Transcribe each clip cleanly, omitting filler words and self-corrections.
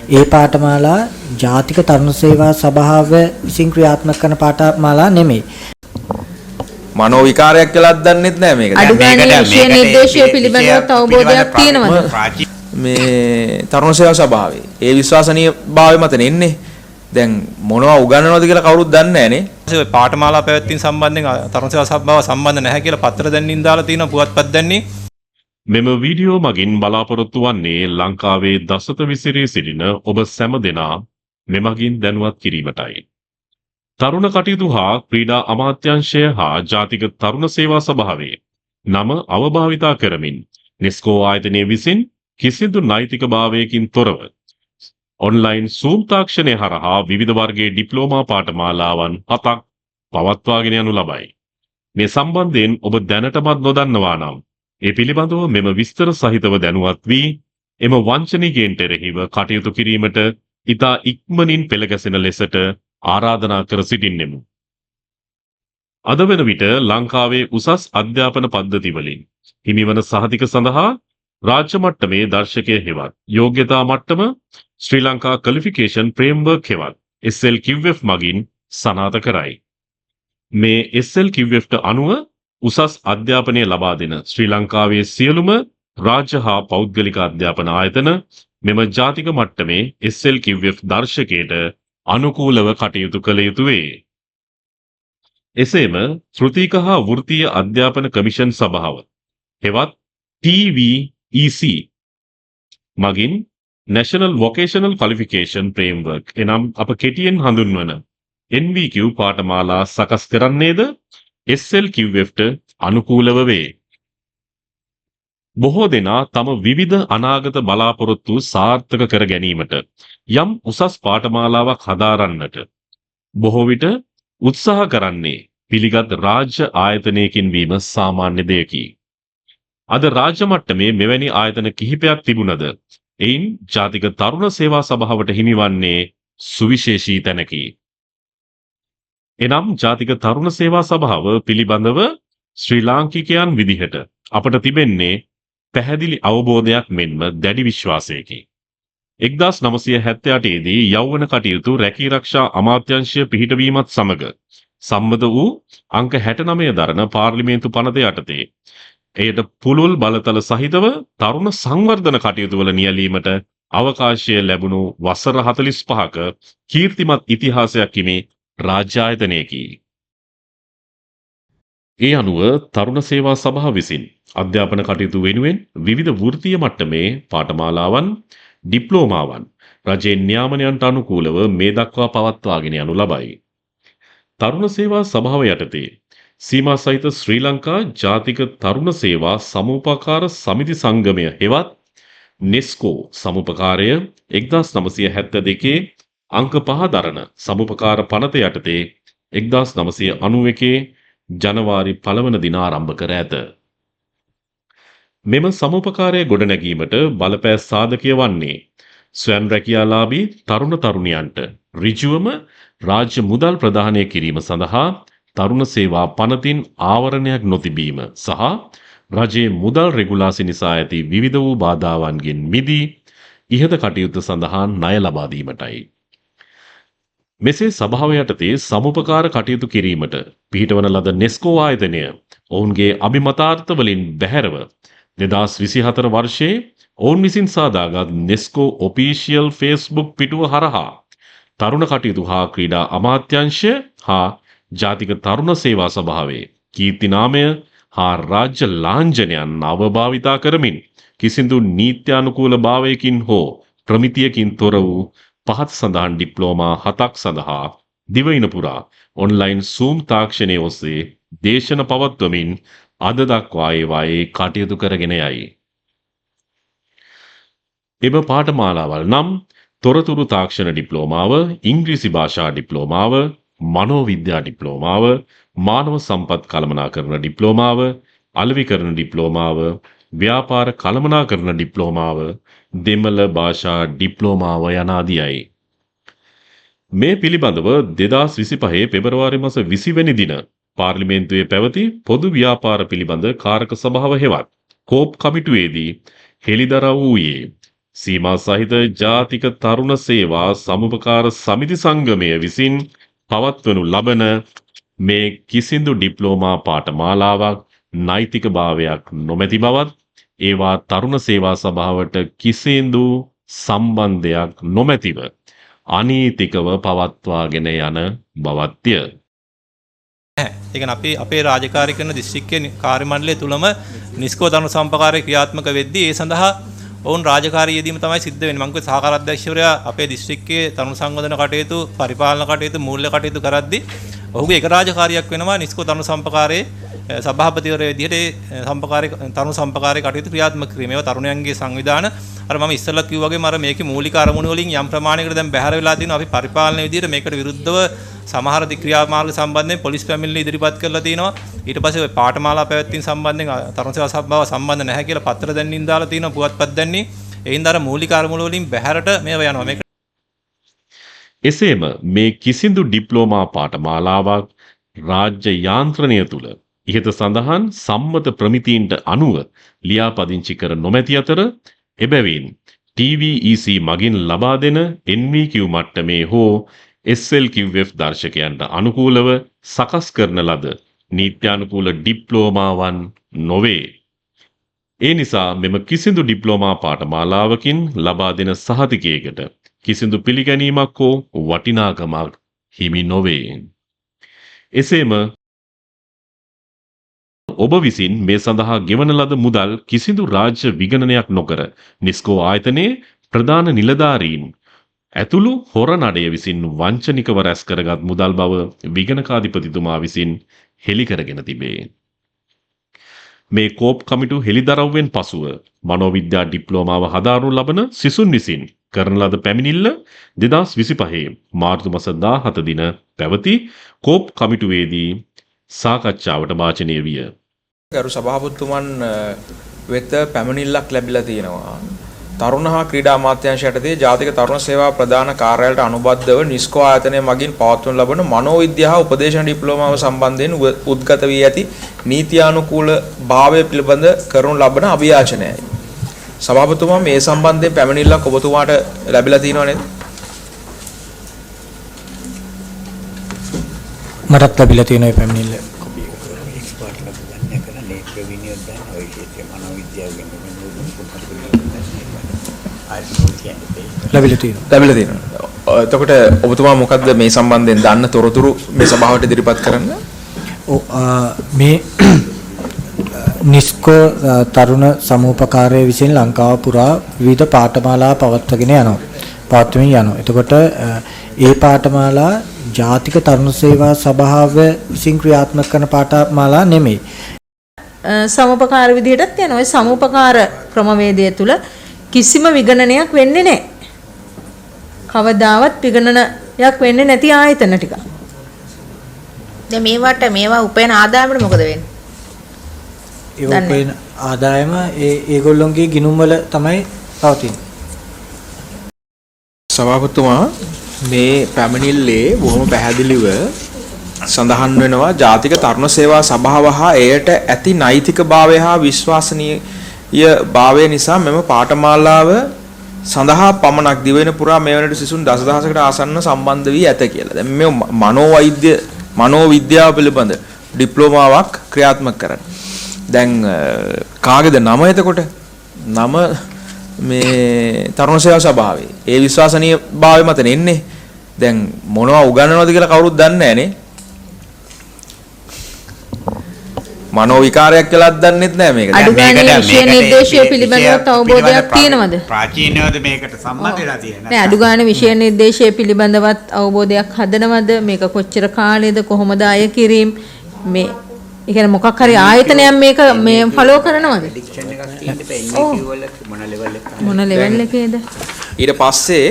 ඒ පාඨමාලා ජාතික තරුණ සේවා සභාව විසින් ක්‍රියාත්මක කරන පාඨමාලා නෙමෙයි. මනෝ විකාරයක් කියලාත් දන්නෙත් නෑ මේක. අඩු ගානේ විෂය නිර්දේශය පිළිබඳව අවබෝධයක් තියෙනවද? මේ තරුණ සේවා සභාවේ ඒ විශ්වාසනීයභාවය මතනේ එන්නේ. දැන් මොනවා උගන්වනවද කියලා කවුරුත් දන්නේ නෑනේ. ඒ පාඨමාලා පැවැත්වීම සම්බන්ධයෙන් තරුණ සේවා සභාව සම්බන්ධ නැහැ කියලා පත්‍ර දැන්වීම් දාලා තියෙනවා පුවත්පත් දැන්නේ. මෙම වීඩියෝ මගින් බලාපොරොත්තු වන්නේ ලංකාවේ දසත විසිරී සිටින ඔබ සැම දෙනා මෙමගින් දැනුවත් කිරීමටයි. තරුණ කටයුතු හා ක්‍රීඩා අමාත්‍යාංශය හා ජාතික තරුණ සේවා සභාවේ නම අවභාවිතා කරමින් නෙස්කෝ ආයතනය විසින් කිසිදු නෛතික භාවයකින් තොරව ඔන්ලයින් සූම් තාක්ෂණය හරහා විවිධ වර්ගයේ ඩිප්ලෝමා පාඨමාලාවන් 7ක් පවත්වාගෙන යනු ලබයි. මේ සම්බන්ධයෙන් ඔබ දැනටමත් නොදන්නවා නම් ඒ පිළිබඳව මෙම විස්තර සහිතව දැනුවත් වී එම වංචනිකයන්ට එරෙහිව කටයුතු කිරීමට ඉතා ඉක්මනින් පෙළගැසෙන ලෙසට ආරාධනා කර සිටින්නෙමු. අද වන විට ලංකාවේ උසස් අධ්‍යාපන පද්ධති වලින් හිමිවන සහතික සඳහා රාජ්‍ය මට්ටමේ දර්ශකය හෙවත් යෝග්‍යතා මට්ටම ශ්‍රී ලංකා ක්වොලිෆිකේෂන් ෆ්‍රේම්වර්ක් හෙවත් SLQF මගින් සනාථ කරයි. මේ SLQFට අනුව උසස් අධ්‍යාපනය ලබා දෙන ශ්‍රී ලංකාවේ සියලුම රාජ්‍ය හා පෞද්ගලික අධ්‍යාපන ආයතන මෙම ජාතික මට්ටමේ SLQF දර්ශකයට අනුකූලව කටයුතු කළ යුතු වේ. එසේම ශ්‍රුතික හා වෘත්තීය අධ්‍යාපන කමිෂන් සභාව හෙවත් TVEC මගින් National Vocational Qualification Framework එනම් අප කෙටියෙන් හඳුන්වන NVQ පාඨමාලා සකස් කරන්නේද SLQFට අනුකූලව වේ. බොහෝ දෙනා තම විවිධ අනාගත බලාපොරොත්තු සාර්ථක කර ගැනීමට යම් උසස් පාඨමාලාවක් හදාරන්නට බොහෝ විට උත්සාහ කරන්නේ පිළිගත් රාජ්‍ය ආයතනයකින් වීම සාමාන්‍ය දෙයකි. අද රාජ්‍ය මට්ටමේ මෙවැනි ආයතන කිහිපයක් තිබුණද එයින් ජාතික තරුණ සේවා සභාවට හිමිවන්නේ සුවිශේෂී තැනකි. එනම් ජාතික තරුණ සේවා සභාව පිළිබඳව ශ්‍රී ලාංකිකයන් විදිහට අපට තිබෙන්නේ පැහැදිලි අවබෝධයක් මෙන්ම දැඩි විශ්වාසයකි. 1978 දී යෞවන කටයුතු රැකී රක්ෂා අමාත්‍යාංශය පිහිටවීමත් සමග සම්මත වූ අංක 69 දරන පාර්ලිමේන්තු පනත යටතේ එයට පුළුල් බලතල සහිතව තරුණ සංවර්ධන කටයුතු වල නියැලීමට අවකාශය ලැබුණු වසර 45ක කීර්තිමත් ඉතිහාසයක් හිමි රාජ්‍ය ආයතනයකි. ඒ අනුව තරුණ සේවා සභාව විසින් අධ්‍යාපන කටයුතු වෙනුවෙන් විවිධ වෘත්තීය මට්ටමේ පාඨමාලාවන් ඩිප්ලෝමාවන් රජයේ නියාමනයන්ට අනුකූලව මේ දක්වා පවත්වාගෙන යනු ලබයි. තරුණ සේවා සභාව යටතේ සීමා සහිත ශ්‍රී ලංකා ජාතික තරුණ සේවා සමූපකාර සමිති සංගමය හෙවත් නෙස්කෝ සමුපකාරය 1972 අංක 5 දරන සමුපකාර පනත යටතේ 1991 ජනවාරි 1 වන දින ආරම්භ කර ඇත. මෙම සමුපකාරය ගොඩනැගීමට බලපෑ සාධකය වන්නේ ස්වයං රැකියාලාභී තරුණ තරුණියන්ට ඍජුවම රාජ්‍ය මුදල් ප්‍රදානය කිරීම සඳහා තරුණ සේවා පනතින් ආවරණයක් නොතිබීම සහ රජයේ මුදල් රෙගුලාසි නිසා ඇති විවිධ වූ බාධාවන්ගෙන් මිදී ඉහත කටයුතු සඳහා ණය ලබා දීමටයි. මෙසේ සභාව යටතේ සමුපකාර කටයුතු කිරීමට පිහිටවන ලද නෙස්කෝ ආයතනය ඔවුන්ගේ අභිමතාර්ථ වලින් බැහැරව 2024 වර්ෂයේ ඔවුන් විසින් සාදාගත් නෙස්කෝ ඔෆිෂියල් Facebook පිටුව හරහා තරුණ කටයුතු හා ක්‍රීඩා අමාත්‍යාංශය හා ජාතික තරුණ සේවා සභාවේ කීර්ති නාමය හා රාජ්‍ය ලාංඡනයන් අවභාවිතා කරමින් කිසිදු නීත්‍යානුකූල භාවයකින් හෝ ප්‍රමිතියකින් තොර වූ පහත සඳහන් ඩිප්ලෝමා 7ක් සඳහා දිවයින පුරා ඔන්ලයින් සූම් තාක්ෂණය ඔස්සේ දේශන පවත්වමින් අද දක්වා ඒවායේ කටයුතු කරගෙන යයි. එම පාඨමාලාවල් නම් තොරතුරු තාක්ෂණ ඩිප්ලෝමාව, ඉංග්‍රීසි භාෂා ඩිප්ලෝමාව, මනෝවිද්‍යා ඩිප්ලෝමාව, මානව සම්පත් කළමනාකරණ ඩිප්ලෝමාව, අලෙවිකරණ ඩිප්ලෝමාව, ව්‍යාපාර කළමනාකරණ ඩිප්ලෝමාව, දෙමළ භාෂා ඩිප්ලෝමාව යන ආදියයි. මේ පිළිබඳව 2025 පෙබරවාරි මාස 20 වෙනි දින පාර්ලිමේන්තුවේ පැවති පොදු ව්‍යාපාර පිළිබඳ කාරක සභාව හෙවත් කෝප් කමිටුවේදී හෙළිදරව් වූයේ සීමා සහිත ජාතික තරුණ සේවා සමුපකාර සමිති සංගමය විසින් පවත්වනු ලබන මේ කිසිදු ඩිප්ලෝමා පාඨමාලාවක් නෛතික භාවයක් නොමැති බවත් ඒවා තරුණ සේවා සභාවට කිසිදු සම්බන්ධයක් නොමැතිව අනීතිකව පවත්වාගෙන යන බවත්ය. ඒ කියන්නේ අපි අපේ රාජකාරී කරන දිස්ත්‍රික්කයේ කාර්ය මණ්ඩලය තුලම නිස්කෝ තරුණ සම්පකාරය ක්‍රියාත්මක වෙද්දී ඒ සඳහා ඔවුන් රාජකාරී යෙදීම තමයි සිද්ධ වෙන්නේ. මම කිව්වේ සහකාර අධ්‍යක්ෂකවරයා අපේ දිස්ත්‍රික්කයේ තරුණ සංවර්ධන කටයුතු, පරිපාලන කටයුතු, මූල්‍ය කටයුතු කරද්දී ඔහුගේ එක රාජකාරියක් වෙනවා නිස්කෝ තරුණ සම්පකාරයේ සභාපතිවරයා විදිහට තරුණ සම්පකාරයේ කටයුතු ක්‍රියාත්මක කිරීම. ඒවා තරුණයන්ගේ සංවිධාන අර මම ඉස්සෙල්ලා කිව්වා වගේ මම මේකේ මූලික අරමුණු වලින් යම් ප්‍රමාණයකට දැන් බැහැර වෙලා තියෙනවා. අපි පරිපාලන විදිහට මේකට විරුද්ධව සමහර ක්‍රියාමාර්ග සම්බන්ධයෙන් පොලිස් පැමිණිලි ඉදිරිපත් කරලා තිනවා. ඊට පස්සේ පාඨමාලා පැවැත්වීම සම්බන්ධයෙන් තරුණ සේවා සභාව සම්බන්ධ නැහැ කියලා පත්‍ර දැන්වීම් දාලා තිනවා, පුවත්පත් දැන්වීම්. ඒ හින්දා අර මූලික අරමුණු වලින් බැහැරට මේවා යනවා. මේක එසේම මේ කිසිදු ඩිප්ලෝමා පාඨමාලාවක් රාජ්‍ය යාන්ත්‍රණය තුල ඉහත සඳහන් සම්මත ප්‍රමිතීන්ට අනුව ලියාපදිංචි කර නොමැති අතර එබැවින් TVEC මගින් ලබා දෙන NVQ මට්ටමේ හෝ SLQF දර්ශකයන්ට අනුකූලව සකස් කරන ලද නීත්‍යානුකූල ඩිප්ලෝමාවන් නොවේ. ඒ නිසා මෙම කිසිදු ඩිප්ලෝමා පාඨමාලාවකින් ලබා දෙන සහතිකයකට කිසිදු පිළිගැනීමක් හෝ වටිනාකමක් හිමි නොවේ. එසේම ඔබ විසින් මේ සඳහා ගෙවන ලද මුදල් කිසිදු රාජ්‍ය විගණනයක් නොකර නිස්කෝ ආයතනයේ ප්‍රධාන නිලධාරීන් ඇතුළු හොර නඩය විසින් වංචනිකව රැස් කරගත් මුදල් බව විගණකාධිපතිතුමා විසින් හෙළි කරගෙන තිබේ. මේ කෝප් කමිටු හෙළිදරව්වෙන් පසුව මනෝවිද්‍යා ඩිප්ලෝමාව හදාරනු ලබන සිසුන් විසින් කරන ලද පැමිණිල්ල 2025 මාර්තු මාස 17 දින පැවති කෝප් කමිටුවේදී සාකච්ඡාවට වාචනය විය. ගරු සභාපතිතුමන් වෙත පැමිණිල්ලක් ලැබිලා තියෙනවා. තරුණ හා ක්‍රීඩා අමාත්‍යාංශ යටතේ ජාතික තරුණ සේවා ප්‍රධාන කාර්යාලයට අනුබද්ධව නිස්කෝ ආයතනය මගින් පවත්වනු ලබන මනෝවිද්‍යාව උපදේශන ඩිප්ලෝමාව සම්බන්ධයෙන් උද්ගත වී ඇති නීතියානුකූල භාවය පිළිබඳ කරනු ලබන අභියාචනයයි. සභාපතිතුමා මේ සම්බන්ධයෙන් පැමිණිල්ලක් ඔබතුමාට ලැබිලා තියෙනව නේද? මටත් ලැබිලා තියෙන ඒ පැමිණිල්ල. ලැබිලා තියෙනවා. එතකොට ඔබතුමා මොකද්ද මේ සම්බන්ධයෙන් දන්න තොරතුරු මේ සභාවට ඉදිරිපත් කරන්න? මේ නිස්කෝ තරුණ සමූපකාරය විසින් ලංකාව පුරා විවිධ පාඨමාලා පවත්වාගෙන යනවා. එතකොට ඒ පාඨමාලා ජාතික තරුණ සේවා සභාව විසින් ක්‍රියාත්මක කරන පාඨමාලා නෙමෙයි. සමුපකාර විදිහටත් යනවා. ඒ සමුපකාර ක්‍රමවේදය තුල කිසිම විගණනයක් වෙන්නේ නැහැ. කවදාවත් විගණනයක් වෙන්නේ නැති ආයතන ටික. දැන් මේවා උපයන ආදායමට මොකද වෙන්නේ? ඒ උපයන ආදායම ඒගොල්ලොන්ගේ ගිණුම් වල තමයි පවතින්නේ. සභාපතිතුමා මේ පැමිණිල්ලේ බොහොම පැහැදිලිව සඳහන් වෙනවා ජාතික තරුණ සේවා සභාව හා එයට ඇති නෛතිකභාවය හා විශ්වාසනීය භාවය නිසා මෙම පාඨමාලාව සඳහා පමණක් දිවයින පුරා මේ වනට සිසුන් දසදහසකට ආසන්න සම්බන්ධ වී ඇත කියලා. දැන් මේ මනෝවිද්‍යාව පිළිබඳ ඩිප්ලෝමාවක් ක්‍රියාත්මක කරන්න. දැන් කාගේද නම එතකොට? නම මේ තරුණ සේවා සභාවේ. ඒ විශ්වාසනීය භාවය මත නෙන්නේ. දැන් මොනවා උගන්වනවද කියලා කවුරුත් දන්නේ නැහැ නේ. මනෝ විකාරයක් කියලාත් දන්නෙත් නැහැ මේක. අඩුගානේ විෂය නිර්දේශය පිළිබඳව අවබෝධයක් තියෙනවද? ප්‍රාචීනවද මේකට සම්බන්ධ වෙලා තියෙන්නේ? නෑ අඩුගානේ විෂය නිර්දේශය පිළිබඳවත් අවබෝධයක් හදනවද? මේක කොච්චර කාලෙද කොහොමද අය කිරීම මේ ඒ කියන්නේ මොකක් හරි ආයතනයක් මේක මේ ෆලෝ කරනවද? ඩික්ෂන් එකක් තියෙන්න බෑ මොන ලෙවල් එකේද? ඊට පස්සේ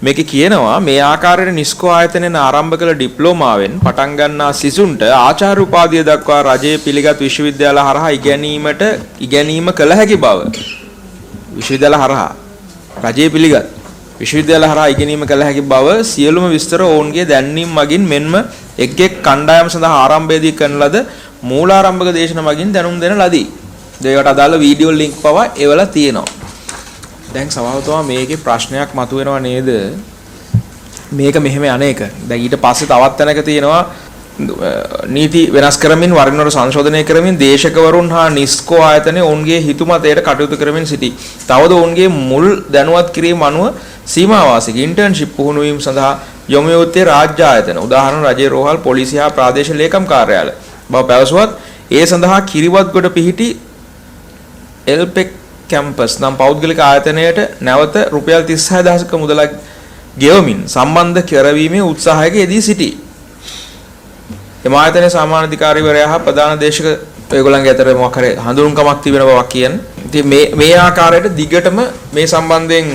මේක කියනවා මේ ආකාරයට නිස්කෝ ආයතනයෙන් ආරම්භ කළ ඩිප්ලෝමාවෙන් පටන් ගන්නා සිසුන්ට ආචාර්ය උපාධිය දක්වා රජයේ පිළිගත් විශ්වවිද්‍යාල හරහා ඉගෙනීම කළ හැකි බව. විශ්වවිද්‍යාල හරහා රජයේ පිළිගත් විශ්වවිද්‍යාල හරහා ඉගෙනීම කළ හැකි බව සියලුම විස්තර ඔවුන්ගේ දැන්වීම මගින් මෙන්ම එක් කණ්ඩායම් සඳහා ආරම්භයේදී කරන ලද මූලාරම්භක දේශන මගින් දැනුම් දෙන ලදී. ඒකට අදාළ වීඩියෝ ලින්ක් පවා එවලා තියෙනවා. දැන් සභාවතුමා මේකේ ප්‍රශ්නයක් මතුවෙනවා නේද? මේක මෙහෙම අනේක. දැන් ඊට පස්සේ තවත් තැනක තියෙනවා නීති වෙනස් කරමින් වරින් වර සංශෝධනය කරමින් දේශකවරුන් හා නිස්කෝ ආයතනයේ ඔවුන්ගේ හිතුමතයට කටයුතු කරමින් සිටී. තවද ඔවුන්ගේ මුල් දැනුවත් කිරීම අනුව සීමාවාසික ඉන්ටර්න්ෂිප් පුහුණු වීම සඳහා යොමු යුත්තේ රාජ්‍ය ආයතන. උදාහරණ රජයේ රෝහල් පොලිසිය හා ප්‍රාදේශීය ලේකම් කාර්යාලය. බව පැවසුවත් ඒ සඳහා කිරිවත්ගොඩ පිහිටි එල්පෙක් කැම්පස් නම් පෞද්ගලික ආයතනයට නැවත රුපියල් 36000ක මුදලක් ගෙවමින් සම්බන්ධ කරවීමේ උත්සාහයක යෙදී සිටී. එම ආයතනයේ සාමාන්‍ය අධිකාරීවරයා හා ප්‍රධාන දේශක ඒගොල්ලන්ගේ අතර මොකක් හරි හඳුන්කමක් තිබෙන බවක් කියන්නේ. ඉතින් මේ ආකාරයට දිගටම මේ සම්බන්ධයෙන්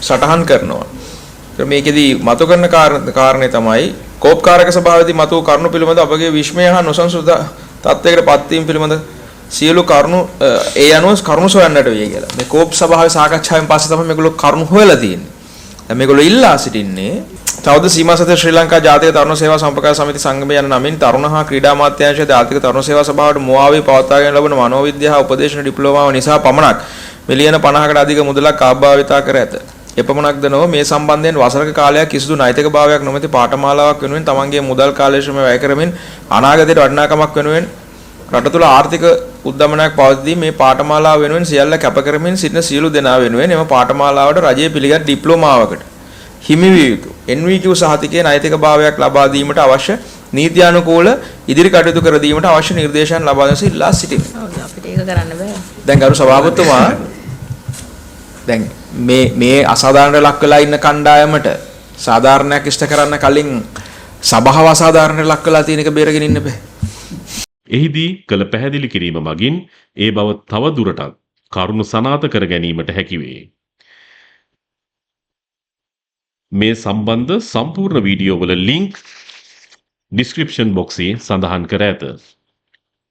සටහන් කරනවා. මේකෙදී මතු කරන කාරණේ තමයි කෝප්කාරක සභාවේදී මතු කරුණු පිළිබඳ අපගේ විශ්මය හා නොසන්සුන්තා තත්ත්වයකට පත්වීම පිළිබඳ සියලු කරුණු ඒ අනුව කරුණු සොයන්නට වෙයි කියලා. මේ කෝප් සභාවේ සාකච්ඡාවෙන් පස්සේ තමයි මේගොල්ලෝ කරුණු හොයලා තියෙන්නේ. දැන් මේගොල්ලෝ ඉල්ලා සිටින්නේ තවද සීමා සතර ශ්‍රී ලංකා ජාතික තරුණ සේවා සම්ප්‍රදාය සමිති සංගමය යන නමින් තරුණ හා ක්‍රීඩා අමාත්‍යාංශයේ ජාතික තරුණ සේවා සභාවට මුවාවී පවත්වාගෙන ලබන මනෝවිද්‍යා උපදේශන ඩිප්ලෝමාව නිසා පමණක් මිලියන 50කට අධික මුදලක් ආභාවිතා කර ඇත. එපමණක්ද නොව මේ සම්බන්ධයෙන් වසරක කාලයක් කිසිදු නෛතික භාවයක් නොමැති පාඨමාලාවක් වෙනුවෙන් තමන්ගේ මුදල් කාලය ශ්‍රම වැය කරමින් අනාගතයට වටිනාකමක් වෙනුවෙන් රට තුළ ආර්ථික උද්දමනයක් පවතිදී මේ පාඨමාලාව වෙනුවෙන් සියල්ල කැප කරමින් සිටින සියලු දෙනා වෙනුවෙන් එම පාඨමාලාවට රජයේ පිළිගත් ඩිප්ලෝමාවකට හිමි විය යුතු NVQ සහතිකයේ නෛතික භාවයක් ලබා දීමට අවශ්‍ය නීත්‍යානුකූල ඉදිරි කටයුතු කර දීමට අවශ්‍ය නිර්දේශන ලබා දෙන සිල්ලා සිටිමි. අපිට ඒක කරන්න බෑ. දැන් ගරු සභාපතිතුමා දැන් මේ අසාධාරණ ලක් වෙලා ඉන්න කණ්ඩායමට සාධාරණයක් ඉෂ්ට කරන්න කලින් සභාව අසාධාරණයට ලක් වෙලා තියෙන එක බේරගෙන ඉන්න බෑ. එහිදී කළ පැහැදිලි කිරීම මගින් ඒ බව තව දුරටත් කරුණු සනාථ කර ගැනීමට හැකිවේ. මේ සම්බන්ධ සම්පූර්ණ වීඩියෝ වල ලින්ක් ඩිස්ක්‍රිප්ෂන් බොක්සයේ සඳහන් කර ඇත.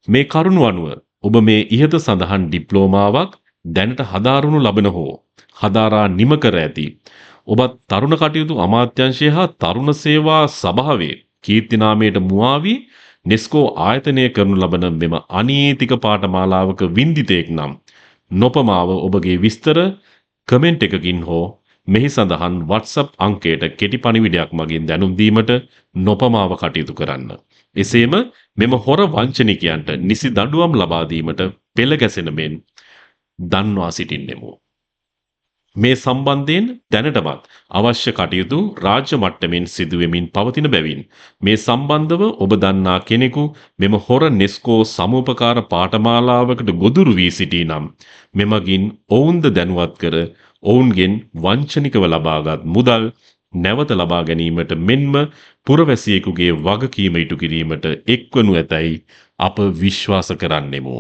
මේ කරුණු අනුව ඔබ මේ ඉහත සඳහන් ඩිප්ලෝමාවක් දැනට හදාරනු ලබන හෝ හදාරා නිම කර ඇති ඔබත් තරුණ කටයුතු අමාත්‍යාංශය හා තරුණ සේවා සභාවේ කීර්තිනාමයට මුවාවී නෙස්කෝ ආයතනය කරනු ලබන මෙම අනීතික පාඨමාලාවක වින්දිතයෙක් නම් නොපමාව ඔබගේ විස්තර කමෙන්ට් එකකින් හෝ මෙහි සඳහන් WhatsApp අංකයට කෙටි පණිවිඩයක් මගින් දැනුම් දීමට නොපමාව කටයුතු කරන්න. එසේම මෙම හොර වංචනිකයන්ට නිසි දඬුවම් ලබා දීමට පෙළ ගැසෙන මෙන් දන්වා සිටින්නෙමු. මේ සම්බන්ධයෙන් දැනටමත් අවශ්‍ය කටයුතු රාජ්‍ය මට්ටමින් සිදුවෙමින් පවතින බැවින් මේ සම්බන්ධව ඔබ දන්නා කෙනෙකු මෙම හොර නෙස්කෝ සමූපකාර පාඨමාලාවකට ගොදුරු වී සිටී නම් මෙමගින් ඔවුන්ද දැනුවත් කර ඔවුන්ගෙන් වංචනිකව ලබාගත් මුදල් නැවත ලබා ගැනීමට මෙන්ම පුරවැසියෙකුගේ වගකීම ඉටු කිරීමට එක්වනු ඇතැයි අප විශ්වාස කරන්නෙමු.